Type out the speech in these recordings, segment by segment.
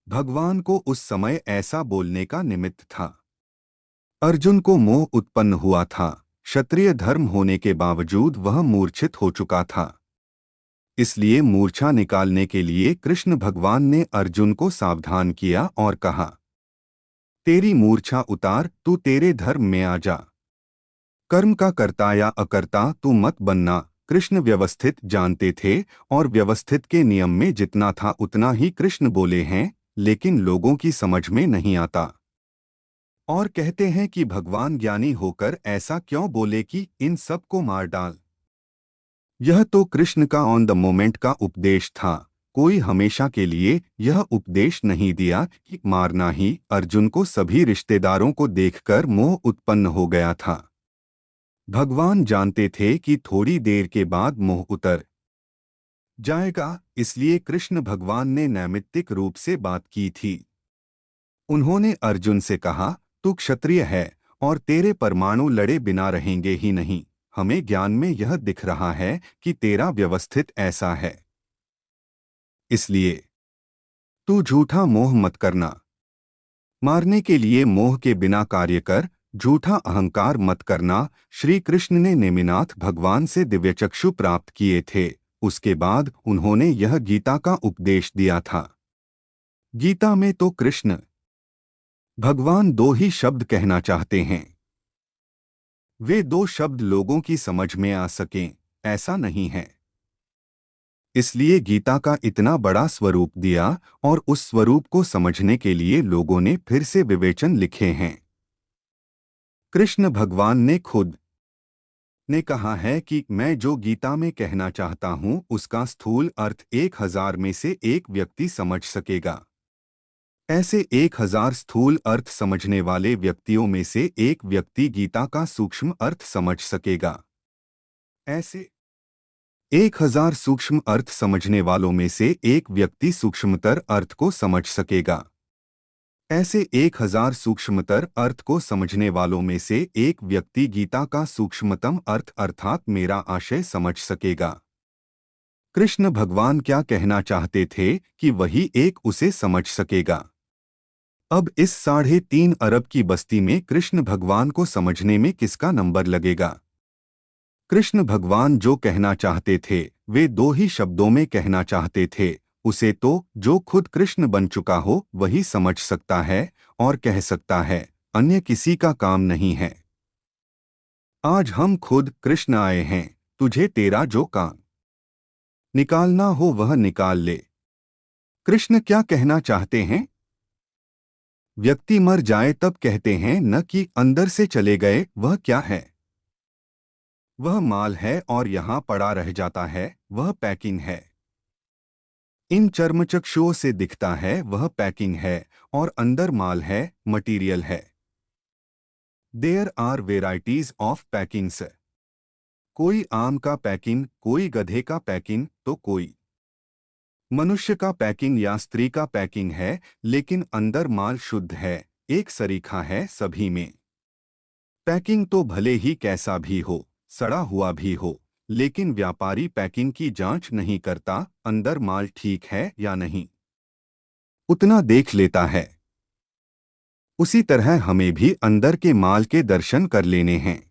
भगवान को उस समय ऐसा बोलने का निमित्त था। अर्जुन को मोह उत्पन्न हुआ था। क्षत्रिय धर्म होने के बावजूद वह मूर्छित हो चुका था। इसलिए मूर्छा निकालने के लिए कृष्ण भगवान ने अर्जुन को सावधान किया और कहा, तेरी मूर्छा उतार, तू तेरे धर्म में आ जा। कर्म का कर्ता या अकर्ता तू मत बनना। कृष्ण व्यवस्थित जानते थे और व्यवस्थित के नियम में जितना था उतना ही कृष्ण बोले हैं, लेकिन लोगों की समझ में नहीं आता और कहते हैं कि भगवान ज्ञानी होकर ऐसा क्यों बोले कि इन सब को मार डाल। यह तो कृष्ण का ऑन द मोमेंट का उपदेश था। कोई हमेशा के लिए यह उपदेश नहीं दिया कि मारना ही। अर्जुन को सभी रिश्तेदारों को देखकर मोह उत्पन्न हो गया था। भगवान जानते थे कि थोड़ी देर के बाद मोह उतर जाएगा, इसलिए कृष्ण भगवान ने नैमित्तिक रूप से बात की थी। उन्होंने अर्जुन से कहा, तू क्षत्रिय है और तेरे परमाणु लड़े बिना रहेंगे ही नहीं। हमें ज्ञान में यह दिख रहा है कि तेरा व्यवस्थित ऐसा है, इसलिए तू झूठा मोह मत करना। मारने के लिए मोह के बिना कार्य कर, झूठा अहंकार मत करना। श्री कृष्ण ने नेमिनाथ भगवान से दिव्यचक्षु प्राप्त किए थे। उसके बाद उन्होंने यह गीता का उपदेश दिया था। गीता में तो कृष्ण भगवान दो ही शब्द कहना चाहते हैं। वे दो शब्द लोगों की समझ में आ सकें, ऐसा नहीं है। इसलिए गीता का इतना बड़ा स्वरूप दिया और उस स्वरूप को समझने के लिए लोगों ने फिर से विवेचन लिखे हैं। कृष्ण भगवान ने खुद ने कहा है कि मैं जो गीता में कहना चाहता हूं उसका स्थूल अर्थ 1000 में से एक व्यक्ति समझ सकेगा। ऐसे 1000 स्थूल अर्थ समझने वाले व्यक्तियों में से एक व्यक्ति गीता का सूक्ष्म अर्थ समझ सकेगा। ऐसे 1000 सूक्ष्म अर्थ समझने वालों में से एक व्यक्ति सूक्ष्मतर अर्थ को समझ सकेगा। ऐसे 1000 सूक्ष्मतर अर्थ को समझने वालों में से एक व्यक्ति गीता का सूक्ष्मतम अर्थ अर्थात मेरा आशय समझ सकेगा। कृष्ण भगवान क्या कहना चाहते थे कि वही एक उसे समझ सकेगा। अब इस 3.5 अरब की बस्ती में कृष्ण भगवान को समझने में किसका नंबर लगेगा। कृष्ण भगवान जो कहना चाहते थे वे दो ही शब्दों में कहना चाहते थे। उसे तो जो खुद कृष्ण बन चुका हो वही समझ सकता है और कह सकता है, अन्य किसी का काम नहीं है। आज हम खुद कृष्ण आए हैं, तुझे तेरा जो काम निकालना हो वह निकाल ले। कृष्ण क्या कहना चाहते हैं। व्यक्ति मर जाए तब कहते हैं न कि अंदर से चले गए, वह क्या है। वह माल है और यहाँ पड़ा रह जाता है, वह पैकिंग है। इन चर्मचक्षुओं से दिखता है वह पैकिंग है और अंदर माल है, मटीरियल है। There are varieties of packings. कोई आम का पैकिंग, कोई गधे का पैकिंग, तो कोई मनुष्य का पैकिंग या स्त्री का पैकिंग है, लेकिन अंदर माल शुद्ध है, एक सरीखा है सभी में। पैकिंग तो भले ही कैसा भी हो, सड़ा हुआ भी हो, लेकिन व्यापारी पैकिंग की जांच नहीं करता अंदर माल ठीक है या नहीं, उतना देख लेता है। उसी तरह हमें भी अंदर के माल के दर्शन कर लेने हैं।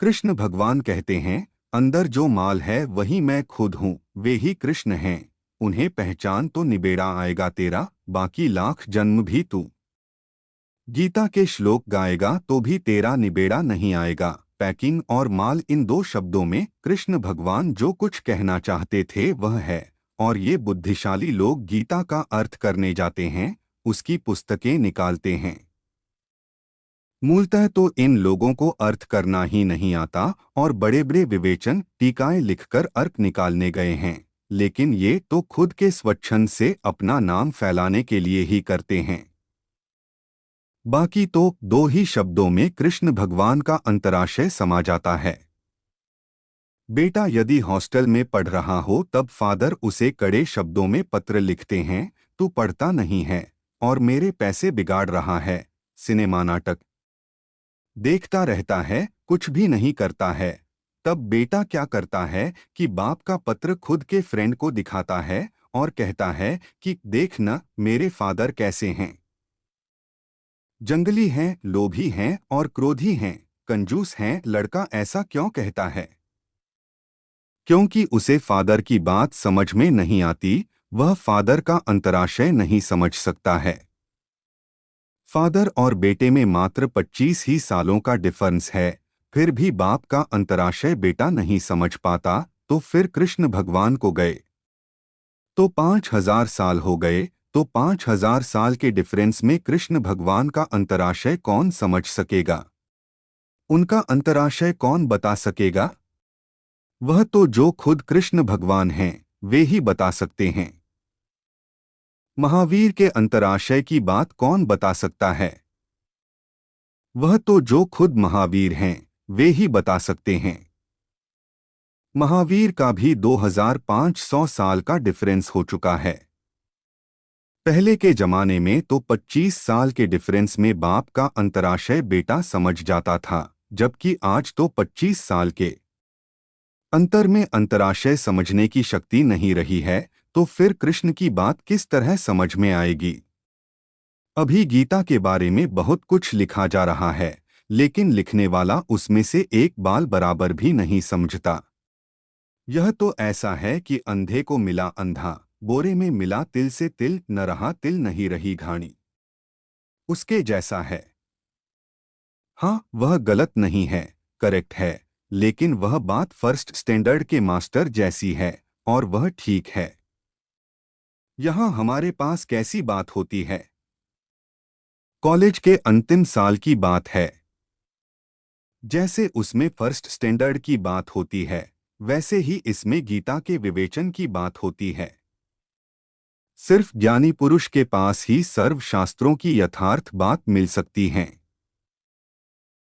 कृष्ण भगवान कहते हैं, अंदर जो माल है वही मैं खुद हूँ, वे ही कृष्ण हैं। उन्हें पहचान तो निबेड़ा आएगा तेरा, बाकी लाख जन्म भी तू गीता के श्लोक गाएगा तो भी तेरा निबेड़ा नहीं आएगा। पैकिंग और माल, इन दो शब्दों में कृष्ण भगवान जो कुछ कहना चाहते थे वह है। और ये बुद्धिशाली लोग गीता का अर्थ करने जाते हैं, उसकी पुस्तकें निकालते हैं। मूलतः तो इन लोगों को अर्थ करना ही नहीं आता और बड़े बड़े विवेचन टीकाएं लिखकर अर्थ निकालने गए हैं, लेकिन ये तो खुद के स्वच्छंद से अपना नाम फैलाने के लिए ही करते हैं। बाकी तो दो ही शब्दों में कृष्ण भगवान का अंतराशय समा जाता है। बेटा यदि हॉस्टल में पढ़ रहा हो तब फादर उसे कड़े शब्दों में पत्र लिखते हैं, तू पढ़ता नहीं है और मेरे पैसे बिगाड़ रहा है। सिनेमा नाटक देखता रहता है, कुछ भी नहीं करता है। तब बेटा क्या करता है कि बाप का पत्र खुद के फ्रेंड को दिखाता है और कहता है कि देख न मेरे फादर कैसे हैं। जंगली हैं, लोभी हैं और क्रोधी हैं, कंजूस हैं। लड़का ऐसा क्यों कहता है? क्योंकि उसे फादर की बात समझ में नहीं आती, वह फादर का अंतराशय नहीं समझ सकता है। फादर और बेटे में मात्र 25 ही सालों का डिफरेंस है, फिर भी बाप का अंतराशय बेटा नहीं समझ पाता। तो फिर कृष्ण भगवान को गए तो 5000 साल हो गए, तो 5000 साल के डिफरेंस में कृष्ण भगवान का अंतराशय कौन समझ सकेगा? उनका अंतराशय कौन बता सकेगा? वह तो जो खुद कृष्ण भगवान हैं, वे ही बता सकते हैं। महावीर के अंतराशय की बात कौन बता सकता है? वह तो जो खुद महावीर हैं, वे ही बता सकते हैं। महावीर का भी 2500 साल का डिफरेंस हो चुका है। पहले के जमाने में तो 25 साल के डिफरेंस में बाप का अंतराशय बेटा समझ जाता था, जबकि आज तो 25 साल के अंतर में अंतराशय समझने की शक्ति नहीं रही है। तो फिर कृष्ण की बात किस तरह समझ में आएगी? अभी गीता के बारे में बहुत कुछ लिखा जा रहा है, लेकिन लिखने वाला उसमें से एक बाल बराबर भी नहीं समझता। यह तो ऐसा है कि अंधे को मिला अंधा, बोरे में मिला तिल से तिल न रहा, तिल नहीं रही घानी, उसके जैसा है। हाँ, वह गलत नहीं है, करेक्ट है, लेकिन वह बात फर्स्ट स्टैंडर्ड के मास्टर जैसी है, और वह ठीक है। यहाँ हमारे पास कैसी बात होती है? कॉलेज के अंतिम साल की बात है। जैसे उसमें फर्स्ट स्टैंडर्ड की बात होती है, वैसे ही इसमें गीता के विवेचन की बात होती है। सिर्फ ज्ञानी पुरुष के पास ही सर्व शास्त्रों की यथार्थ बात मिल सकती है।